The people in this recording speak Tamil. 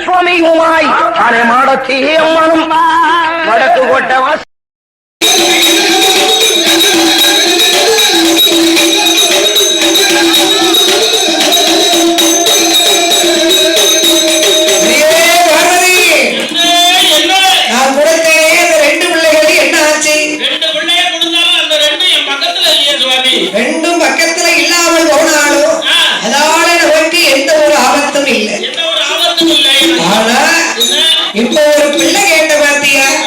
சுவாமியுமாய் அலைமாடத்தே அம்மனும் வடக்கு கோட்டவா ரெண்டும் பக்கத்துல இல்லாமல் போனாலும் அதால நமக்கு எந்த ஒரு ஆபத்தும் இல்லை. ஆனா இப்ப ஒரு பிள்ளை கேட்ட பாத்தியா है